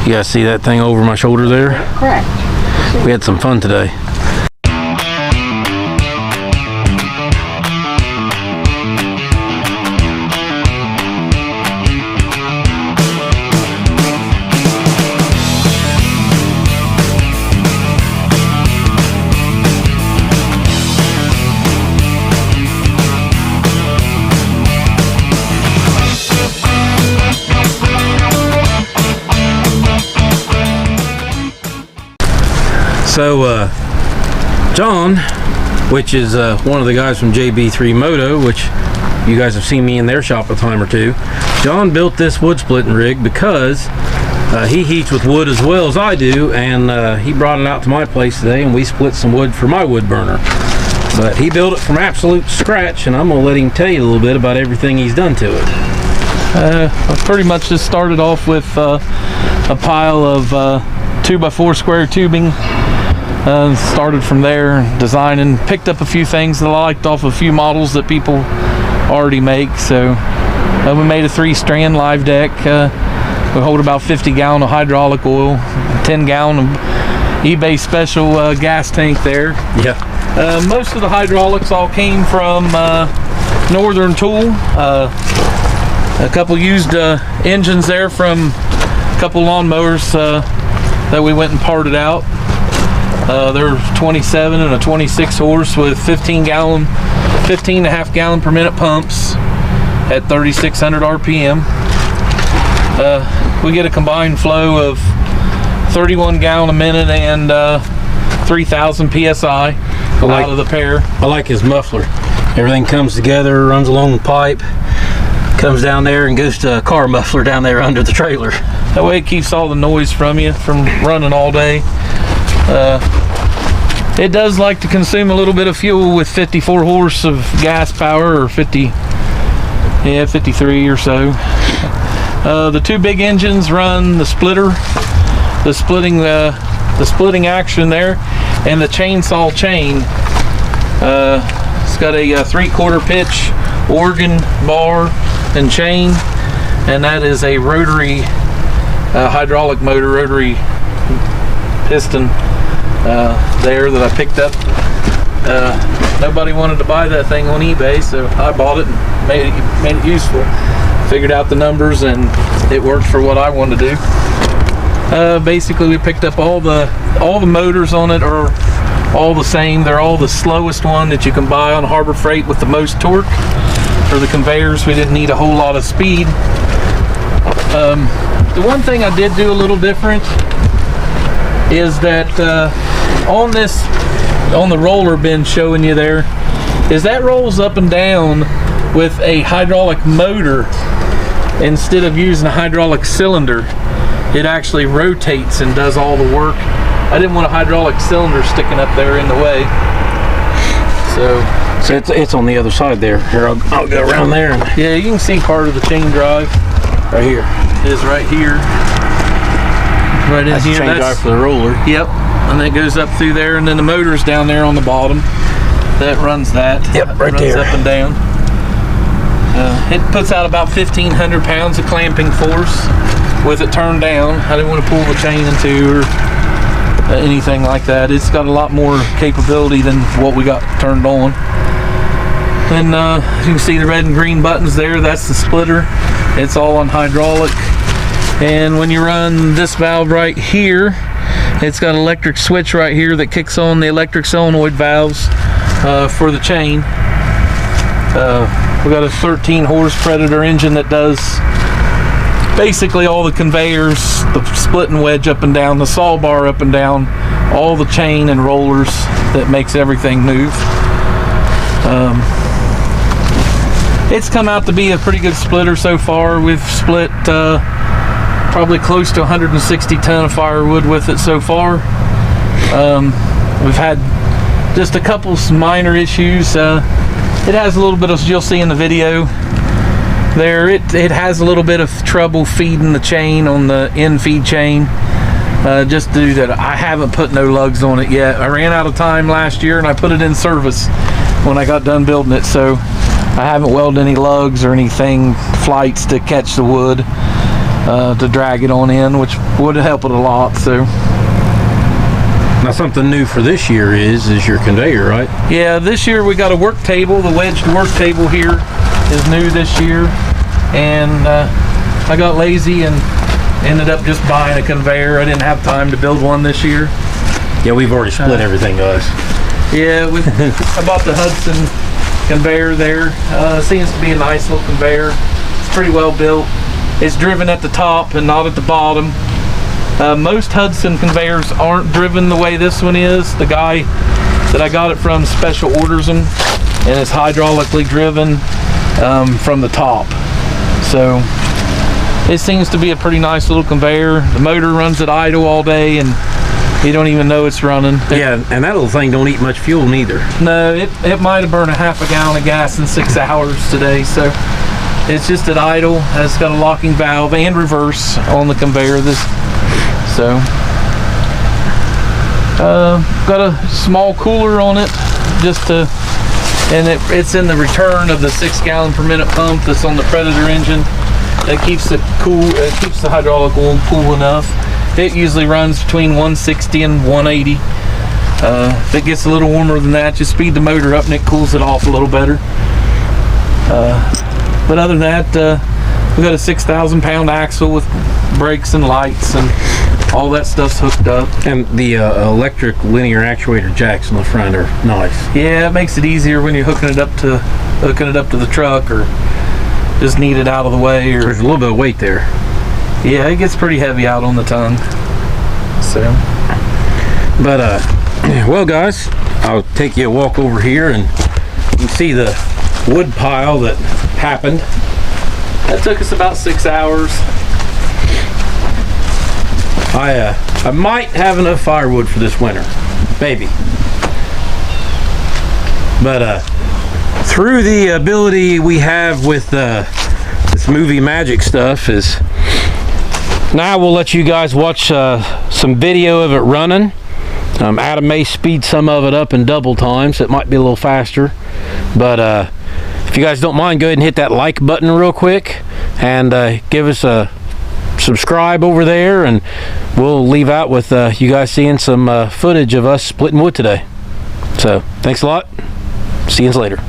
You guys see that thing over my shoulder there? Correct. We had some fun today. So John, which is one of the guys from JB3 Moto, which you guys have seen me in their shop a time or two, John built this wood splitting rig because he heats with wood as well as I do, and he brought it out to my place today and we split some wood for my wood burner. But he built it from absolute scratch, and I'm going to let him tell you a little bit about everything he's done to it. I pretty much just started off with a pile of 2x4 square tubing. Started from there, designing, picked up a few things that I liked off a few models that people already make. So we made a 3-strand live deck. We hold about 50 gallon of hydraulic oil, 10 gallon of eBay special gas tank there. Yeah. Most of the hydraulics all came from Northern Tool. A couple used engines there from a couple lawnmowers that we went and parted out. They're 27 and a 26 horse with 15 and a half gallon per minute pumps at 3,600 RPM. We get a combined flow of 31 gallon a minute and 3,000 PSI out of the pair. I like his muffler. Everything comes together, runs along the pipe, comes down there and goes to a car muffler down there under the trailer. That way it keeps all the noise from you from running all day. It does like to consume a little bit of fuel with 54 horse of gas power, or 53 or so. The two big engines run the splitter, the splitting action there, and the chainsaw chain. It's got a 3/4 pitch organ bar and chain, and that is a rotary hydraulic motor, rotary piston there that I picked up. Nobody wanted to buy that thing on eBay, so I bought it and made it useful. Figured out the numbers and it worked for what I wanted to do. Basically, we picked up all the motors on it are all the same. They're all the slowest one that you can buy on Harbor Freight with the most torque. For the conveyors, we didn't need a whole lot of speed. The one thing I did do a little different is that on the roller bin showing you there, is that rolls up and down with a hydraulic motor instead of using a hydraulic cylinder. It actually rotates and does all the work. I didn't want a hydraulic cylinder sticking up there in the way. So it's on the other side there. Here, I'll go around there. And yeah, you can see part of the chain drive. Right here. It is right here. Right in That's here. The chain drive for the roller. Yep. And that goes up through there, and then the motor's down there on the bottom. That runs that. Yep, right runs there. Up and down. It puts out about 1,500 pounds of clamping force with it turned down. I didn't want to pull the chain into or anything like that. It's got a lot more capability than what we got turned on. And you can see the red and green buttons there. That's the splitter. It's all on hydraulic. And when you run this valve right here, it's got an electric switch right here that kicks on the electric solenoid valves for the chain. We got a 13 horse Predator engine that does basically all the conveyors, the split and wedge up and down, the saw bar up and down, all the chain and rollers that makes everything move. It's come out to be a pretty good splitter so far. We've split probably close to 160 ton of firewood with it so far. We've had just a couple minor issues. It has a little bit of, you'll see in the video there, it has a little bit of trouble feeding the chain on the end feed chain. Just due to that, I haven't put no lugs on it yet. I ran out of time last year and I put it in service when I got done building it, so I haven't welded any lugs or anything, flights to catch the wood. to drag it on in, which would help it a lot. So now something new for this year is your conveyor, right? yeah, this year we got a work table. The wedged work table here is new this year, and I got lazy and ended up just buying a conveyor. I didn't have time to build one this year. Yeah, we've already split everything, guys. Yeah, I bought the Hudson conveyor there. Seems to be a nice little conveyor. It's pretty well built. It's driven at the top and not at the bottom. Most Hudson conveyors aren't driven the way this one is. The guy that I got it from special orders them, and it's hydraulically driven from the top. So it seems to be a pretty nice little conveyor. The motor runs at idle all day, and you don't even know it's running. Yeah, and that little thing don't eat much fuel neither. No, it might have burned a half a gallon of gas in 6 hours today. So it's just at idle. It's got a locking valve and reverse on the conveyor. Got a small cooler on it, it's in the return of the 6 gallon per minute pump that's on the Predator engine. That keeps it cool. It keeps the hydraulic oil cool enough. It usually runs between 160 and 180. If it gets a little warmer than that, just speed the motor up and it cools it off a little better. But other than that, we got a 6,000 pound axle with brakes and lights, and all that stuff's hooked up. And the electric linear actuator jacks in the front are nice. Yeah, it makes it easier when you're hooking it up to the truck, or just need it out of the way. Or there's a little bit of weight there. Yeah, it gets pretty heavy out on the tongue. So, but well, guys, I'll take you a walk over here, and you can see the wood pile that happened. That took us about 6 hours. I might have enough firewood for this winter, maybe. But through the ability we have with this movie magic stuff is now we'll let you guys watch some video of it running. Adam may speed some of it up in double time, so it might be a little faster. But if you guys don't mind, go ahead and hit that like button real quick, and give us a subscribe over there, and we'll leave out with you guys seeing some footage of us splitting wood today. So thanks a lot. See you later.